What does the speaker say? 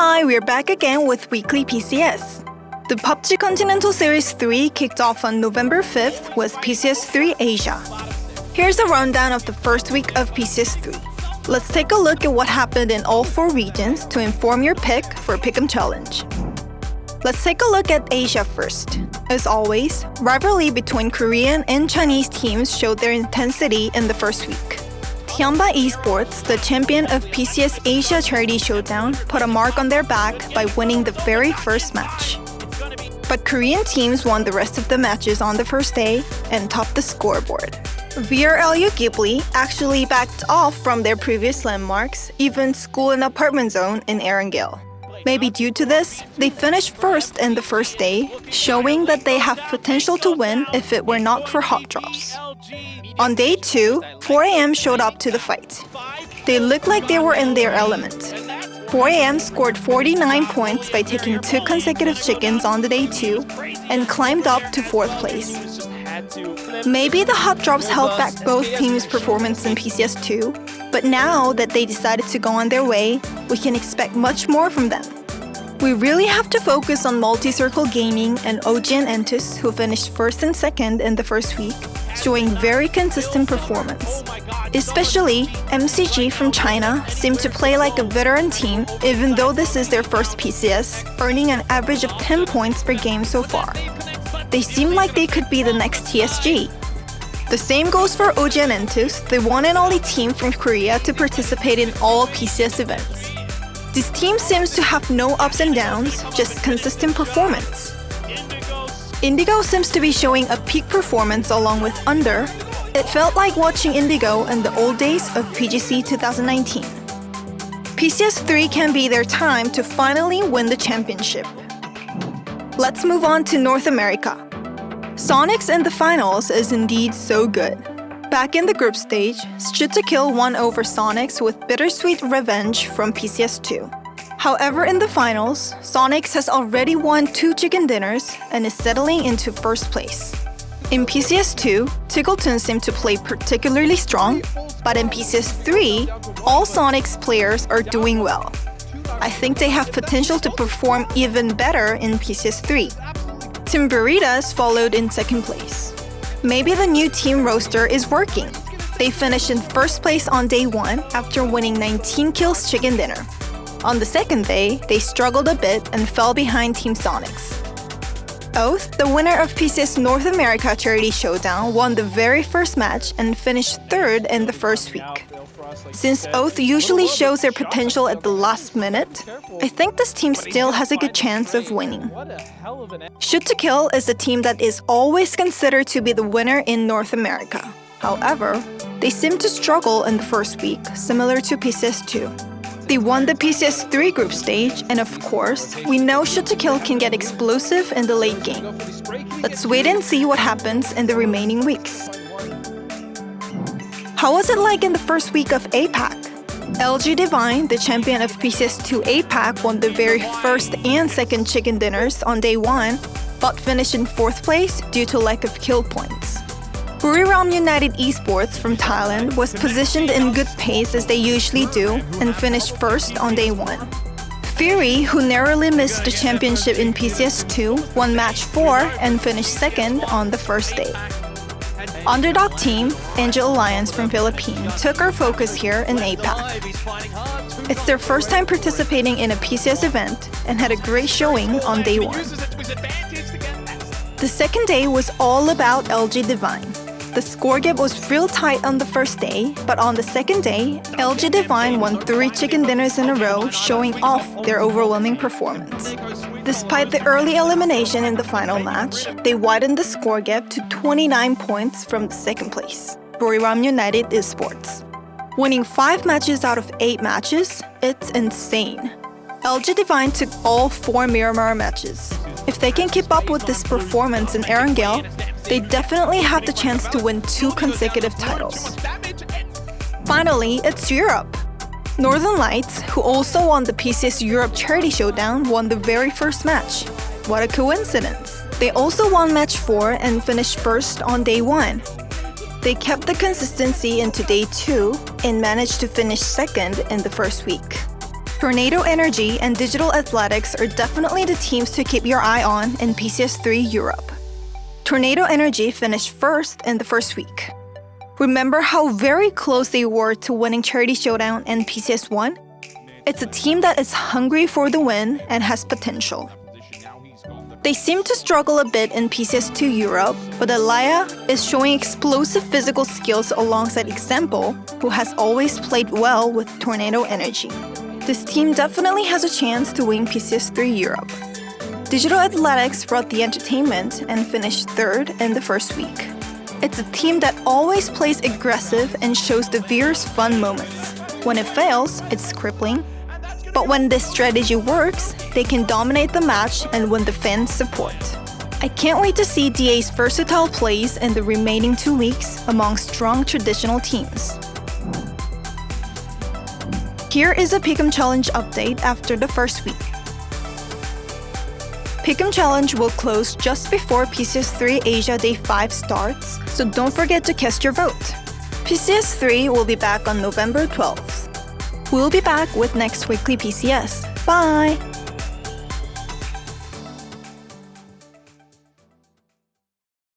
Hi, we're back again with weekly PCS. The PUBG Continental Series 3 kicked off on November 5th with PCS 3 Asia. Here's a rundown of the first week of PCS 3. Let's take a look at what happened in all 4 regions to inform your pick for Pick'em Challenge. Let's take a look at Asia first. As always, rivalry between Korean and Chinese teams showed their intensity in the first week. Hyunba Esports, the champion of PCS Asia Charity Showdown, put a mark on their back by winning the very first match. But Korean teams won the rest of the matches on the first day and topped the scoreboard. VRLU Ghibli actually backed off from their previous landmarks, even school and apartment zone in Erangel. Maybe due to this, they finished first in the first day, showing that they have potential to win if it were not for hot drops. On day 2, 4AM showed up to the fight. They looked like they were in their element. 4AM scored 49 points by taking 2 consecutive chickens on the day 2 and climbed up to 4th place. Maybe the hot drops held back both teams' performance in PCS 2, but now that they decided to go on their way, we can expect much more from them. We really have to focus on Multi-Circle Gaming and OG and Entus, who finished first and second in the first week, showing very consistent performance. Especially, MCG from China seemed to play like a veteran team, even though this is their first PCS, earning an average of 10 points per game so far. They seem like they could be the next TSG. The same goes for OG and Entus, the one and only team from Korea to participate in all PCS events. This team seems to have no ups and downs, just consistent performance. Indigo seems to be showing a peak performance along with Under. It felt like watching Indigo in the old days of PGC 2019. PCS 3 can be their time to finally win the championship. Let's move on to North America. Sonics in the finals is indeed so good. Back in the group stage, Shoot to Kill won over Sonics with bittersweet revenge from PCS 2. However, in the finals, Sonics has already won 2 chicken dinners and is settling into first place. In PCS 2, Tickleton seemed to play particularly strong, but in PCS 3, all Sonics players are doing well. I think they have potential to perform even better in PCS 3. Team Burritas followed in second place. Maybe the new team roster is working. They finished in first place on day 1 after winning 19 kills chicken dinner. On the second day, they struggled a bit and fell behind Team Sonics. Oath, the winner of PCS North America Charity Showdown, won the very first match and finished 3rd in the first week. Since Oath usually shows their potential at the last minute, I think this team still has a good chance of winning. Shoot to Kill is a team that is always considered to be the winner in North America. However, they seem to struggle in the first week, similar to PCS 2. They won the PCS 3 group stage, and of course, we know Shoot to Kill can get explosive in the late game. Let's wait and see what happens in the remaining weeks. How was it like in the first week of APAC? LG Divine, the champion of PCS 2 APAC, won the very first and second chicken dinners on day 1, but finished in 4th place due to lack of kill points. Buriram United Esports from Thailand was positioned in good pace as they usually do and finished first on day 1. Fury, who narrowly missed the championship in PCS 2, won match 4 and finished second on the first day. Underdog team, Angel Alliance from Philippines, took our focus here in APAC. It's their first time participating in a PCS event and had a great showing on day 1. The second day was all about LG Divine. The score gap was real tight on the first day, but on the second day, LG Divine won 3 chicken dinners in a row, showing off their overwhelming performance. Despite the early elimination in the final match, they widened the score gap to 29 points from the second place, Buriram United Esports. Winning 5 matches out of 8 matches, it's insane. LG Divine took all 4 Miramar matches. If they can keep up with this performance in Erangel, they definitely have the chance to win 2 consecutive titles. Finally, it's Europe. Northern Lights, who also won the PCS Europe Charity Showdown, won the very first match. What a coincidence! They also won match 4 and finished first on day 1. They kept the consistency into day 2 and managed to finish second in the first week. Tornado Energy and Digital Athletics are definitely the teams to keep your eye on in PCS3 Europe. Tornado Energy finished first in the first week. Remember how very close they were to winning Charity Showdown in PCS1? It's a team that is hungry for the win and has potential. They seem to struggle a bit in PCS2 Europe, but Alaya is showing explosive physical skills alongside Example, who has always played well with Tornado Energy. This team definitely has a chance to win PCS3 Europe. Digital Athletics brought the entertainment and finished third in the first week. It's a team that always plays aggressive and shows the viewers fun moments. When it fails, it's crippling. But when this strategy works, they can dominate the match and win the fans' support. I can't wait to see DA's versatile plays in the remaining 2 weeks among strong traditional teams. Here is a Pick'em Challenge update after the first week. Pick'em Challenge will close just before PCS3 Asia Day 5 starts, so don't forget to cast your vote. PCS3 will be back on November 12th. We'll be back with next weekly PCS. Bye!